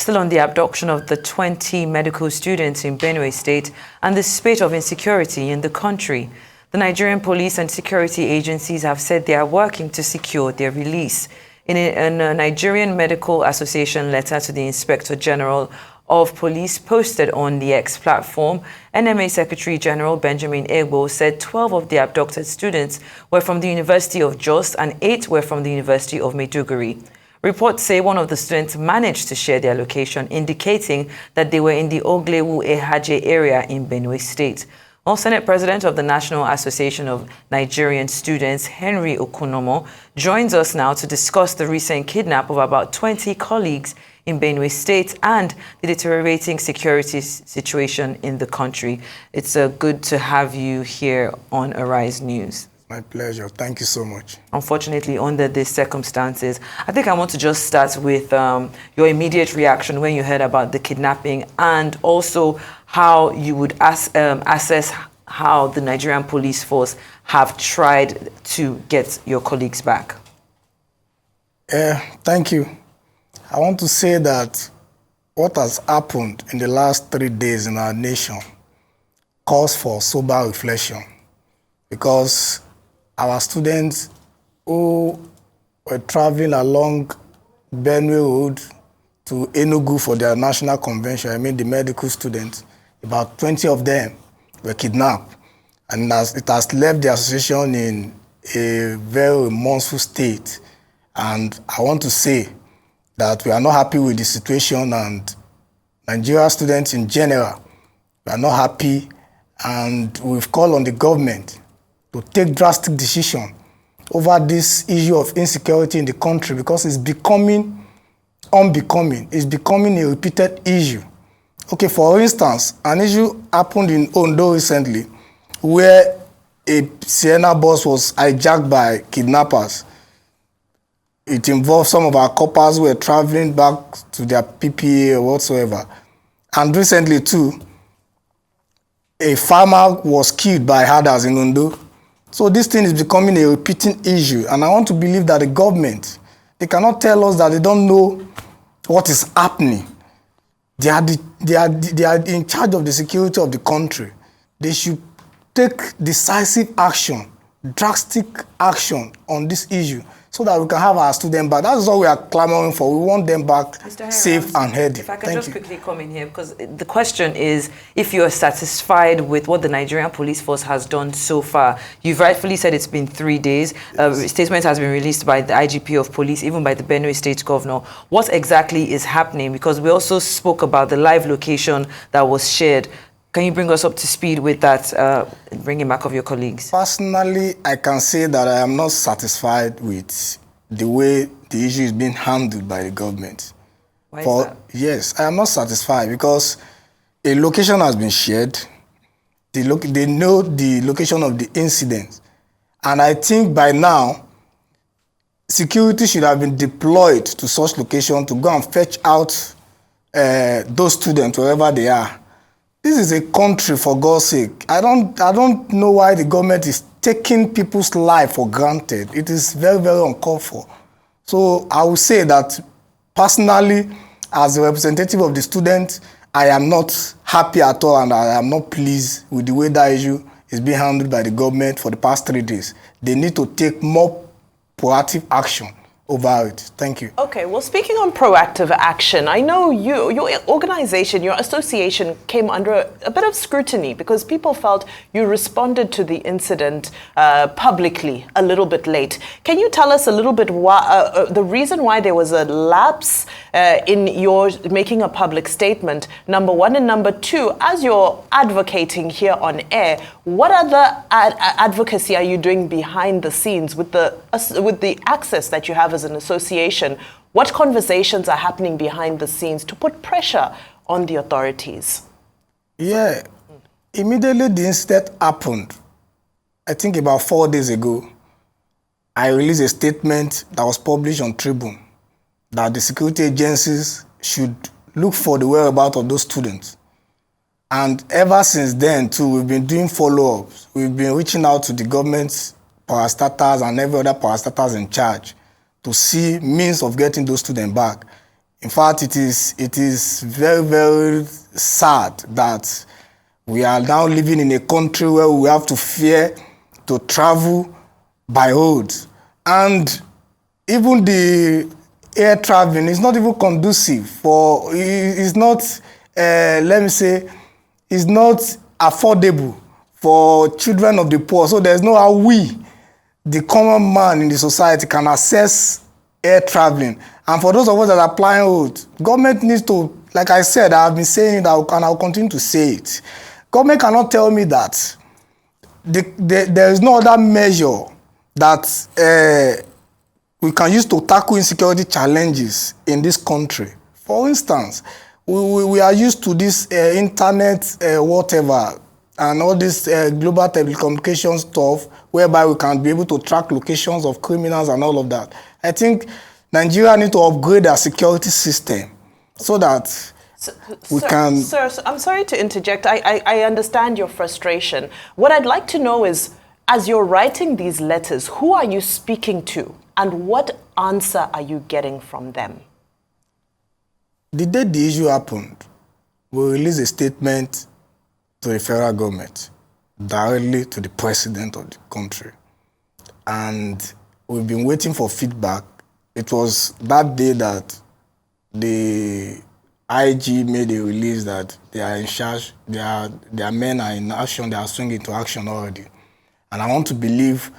still on the abduction of the 20 medical students in Benue State and the spate of insecurity in the country. The Nigerian police and security agencies have said they are working to secure their release. In a Nigerian Medical Association letter to the Inspector General of Police posted on the X platform, NMA Secretary General Benjamin Egbo said 12 of the abducted students were from the University of Jos and 8 were from the University of Maiduguri. Reports say one of the students managed to share their location, indicating that they were in the Oglewu Ehaje area in Benue State. Well, Senate President of the National Association of Nigerian Students, Henry Okunomo, joins us now to discuss the recent kidnap of about 20 colleagues in Benue State and the deteriorating security situation in the country. It's good to have you here on Arise News. My pleasure. Thank you so much. Unfortunately, under these circumstances, I think I want to just start with your immediate reaction when you heard about the kidnapping and also how you would assess how the Nigerian police force have tried to get your colleagues back. Thank you. I want to say that what has happened in the last 3 days in our nation calls for sober reflection, because our students who were traveling along Benue Road to Enugu for their national convention, I mean the medical students, about 20 of them were kidnapped. And it has left the association in a very remorseful state. And I want to say that we are not happy with the situation, and Nigeria students in general, we are not happy, and we've called on the government to take drastic decision over this issue of insecurity in the country, because it's becoming unbecoming. It's becoming a repeated issue. Okay, for instance, an issue happened in Ondo recently where a Sienna bus was hijacked by kidnappers. It involved some of our coppers who were traveling back to their PPA or whatsoever. And recently too, a farmer was killed by herders in Ondo. So this thing is becoming a repeating issue, and I want to believe that the government, they cannot tell us that they don't know what is happening. They are in charge of the security of the country. They should take decisive action, drastic action on this issue, so that we can have our students back. That's all we are clamoring for. We want them back safe and healthy. If I can just quickly come in here, because the question is if you are satisfied with what the Nigerian police force has done so far. You've rightfully said it's been 3 days. A statement has been released by the IGP of police, even by the Benue State governor. What exactly is happening? Because we also spoke about the live location that was shared. Can you bring us up to speed with that, bringing back of your colleagues? Personally, I can say that I am not satisfied with the way the issue is being handled by the government. Why is that? Yes, I am not satisfied because a location has been shared. They know the location of the incident. And I think by now, security should have been deployed to such location to go and fetch out those students wherever they are. This is a country, for God's sake. I don't know why the government is taking people's life for granted. It is very, very uncalled for. So I would say that personally, as a representative of the students, I am not happy at all, and I am not pleased with the way that issue is being handled by the government for the past 3 days. They need to take more proactive action over it. Thank you. Okay, well, speaking on proactive action, I know your organization, your association came under a bit of scrutiny because people felt you responded to the incident publicly a little bit late. Can you tell us a little bit why, the reason why there was a lapse in your making a public statement, number one, and number two, as you're advocating here on air, what other advocacy are you doing behind the scenes with the access that you have as an association? What conversations are happening behind the scenes to put pressure on the authorities? Yeah, immediately the incident happened, I think about 4 days ago, I released a statement that was published on Tribune that the security agencies should look for the whereabouts of those students. And ever since then, too, we've been doing follow-ups. We've been reaching out to the government's parastatals and every other parastatals in charge to see means of getting those students back. In fact, it is very, very sad that we are now living in a country where we have to fear to travel by road. And even the air traveling is not even conducive for, it's not, let me say, it's not affordable for children of the poor. So there's no how we, the common man in the society, can access air traveling. And for those of us that are applying road, government needs to, like I said, I've been saying that and I'll continue to say it. Government cannot tell me that there is no other measure that we can use to tackle insecurity challenges in this country. For instance, we are used to this internet whatever and all this global telecommunication stuff whereby we can be able to track locations of criminals and all of that. I think Nigeria needs to upgrade our security system so that we can... Sir, I'm sorry to interject. I understand your frustration. What I'd like to know is, as you're writing these letters, who are you speaking to? And what answer are you getting from them? The day the issue happened, we released a statement to the federal government, directly to the president of the country. And we've been waiting for feedback. It was that day that the IG made a release that they are in charge, their men are in action, they are swinging into action already. And I want to believe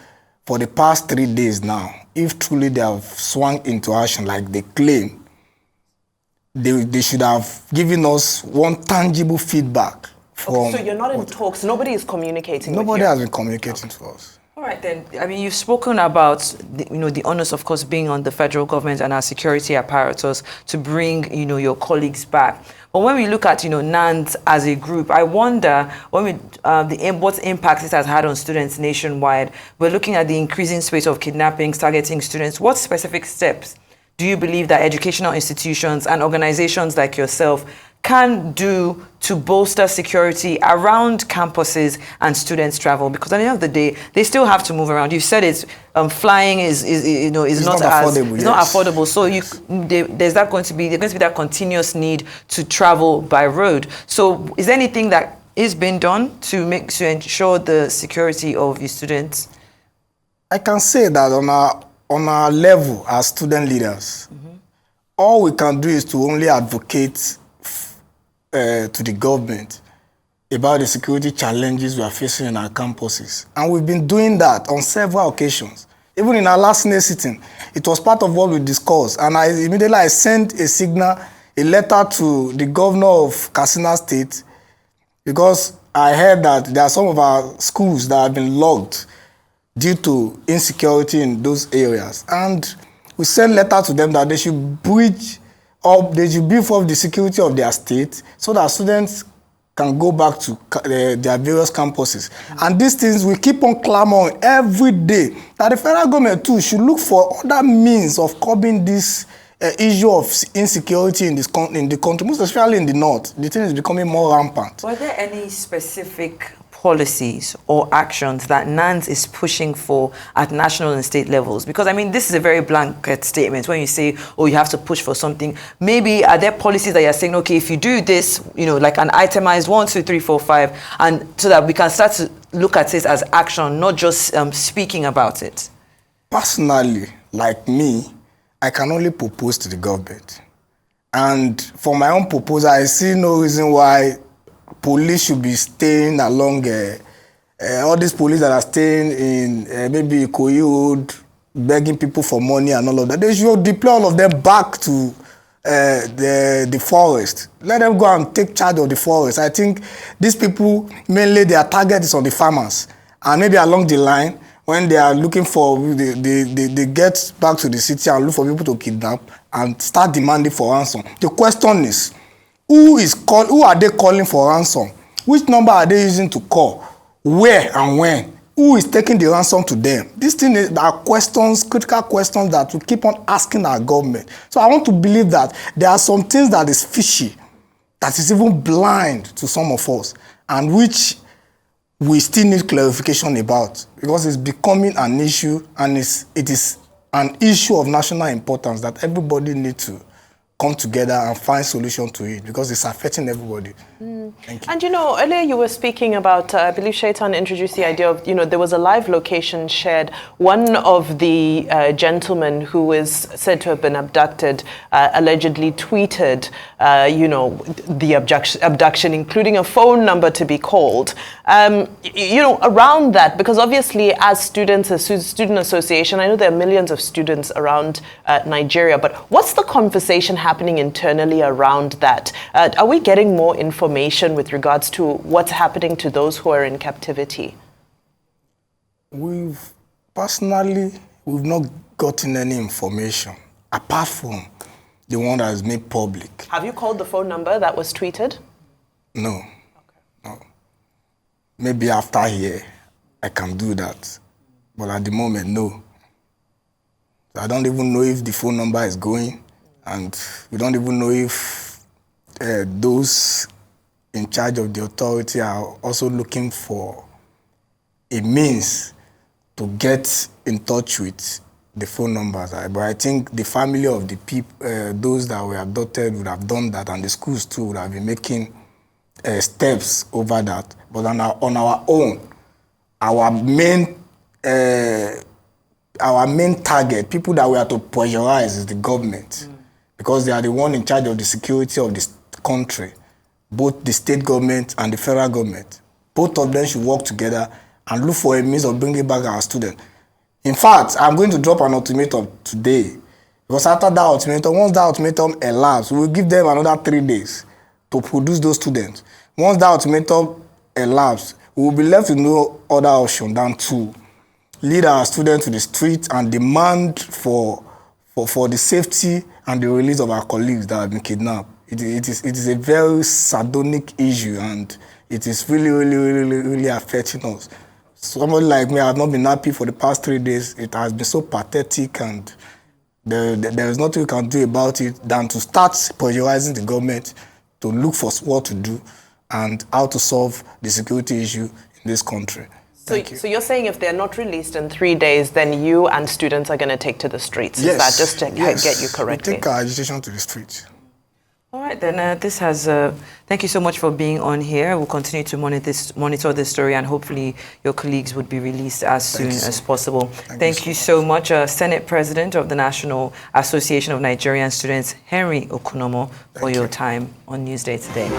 for the past 3 days now, if truly they have swung into action like they claim, they should have given us one tangible feedback. Okay, so you're not in talks, nobody is communicating with you? Nobody has been communicating to us. All right, then. I mean, you've spoken about the onus, of course, being on the federal government and our security apparatus to bring your colleagues back. But when we look at NANS as a group, I wonder what impact it has had on students nationwide. We're looking at the increasing spate of kidnappings targeting students. What specific steps do you believe that educational institutions and organizations like yourself can do to bolster security around campuses and students' travel? Because at the end of the day, they still have to move around. You said it's flying is not affordable. So there's going to be that continuous need to travel by road. So is there anything that is being done to ensure the security of your students? I can say that on our level as student leaders, all we can do is to only advocate to the government about the security challenges we are facing in our campuses. And we've been doing that on several occasions. Even in our last Senate sitting, it was part of what we discussed. And I sent a letter to the governor of Katsina State, because I heard that there are some of our schools that have been locked due to insecurity in those areas. And we sent letter to them that they should beef up the security of their state so that students can go back to their various campuses. And these things we keep on clamoring every day that the federal government too should look for other means of curbing this issue of insecurity in the country, most especially in the north. The thing is becoming more rampant. Were there any specific policies or actions that NANS is pushing for at national and state levels? Because, I mean, this is a very blanket statement when you say, oh, you have to push for something. Maybe are there policies that you're saying, okay, if you do this, like an itemized 1, 2, 3, 4, 5, and so that we can start to look at it as action, not just speaking about it? Personally, like me, I can only propose to the government. And for my own proposal, I see no reason why police should be staying along all these police that are staying in maybe Ikoyi Road, begging people for money and all of that. They should deploy all of them back to the forest. Let them go and take charge of the forest. I think these people, mainly their target is on the farmers. And maybe along the line, when they are looking for, they get back to the city and look for people to kidnap and start demanding for ransom. The question is, who are they calling for ransom? Which number are they using to call? Where and when? Who is taking the ransom to them? These things are questions, critical questions that we keep on asking our government. So I want to believe that there are some things that is fishy, that is even blind to some of us, and which we still need clarification about, because it's becoming an issue, and it is an issue of national importance that everybody needs to come together and find solution to it because it's affecting everybody. Thank you. And earlier you were speaking about, I believe Shaitan introduced the idea of, there was a live location shared. One of the gentlemen who is said to have been abducted allegedly tweeted, the abduction, including a phone number to be called. Around that, because obviously as students, as student association, I know there are millions of students around Nigeria, but what's the conversation happening internally around that? Are we getting more information with regards to what's happening to those who are in captivity? We've not gotten any information apart from the one that is made public. Have you called the phone number that was tweeted? No. Okay. No. Maybe after here, I can do that. But at the moment, no. I don't even know if the phone number is going, and we don't even know if those in charge of the authority are also looking for a means to get in touch with the phone numbers. But I think the family of the people, those that were abducted would have done that, and the schools too would have been making steps over that. But on our own, our main target, people that we have to prioritize, is the government, because they are the one in charge of the security of this country, both the state government and the federal government. Both of them should work together and look for a means of bringing back our students. In fact, I'm going to drop an ultimatum today, because after that ultimatum, once that ultimatum elapses, we will give them another 3 days to produce those students. Once that ultimatum elapses, we will be left with no other option than to lead our students to the street and demand for the safety and the release of our colleagues that have been kidnapped. It is a very sardonic issue, and it is really affecting us. Somebody like me, I have not been happy for the past 3 days. It has been so pathetic, and there is nothing we can do about it than to start pressurizing the government to look for what to do and how to solve the security issue in this country. So you're saying if they're not released in 3 days, then you and students are going to take to the streets? Yes. Is that just to get you correctly? We take our agitation to the streets. All right, then this has, thank you so much for being on here. We'll continue to monitor this story, and hopefully your colleagues would be released as soon as possible. Thank you so much, Senate President of the National Association of Nigerian Students, Henry Okunomo, for your time on Newsday today.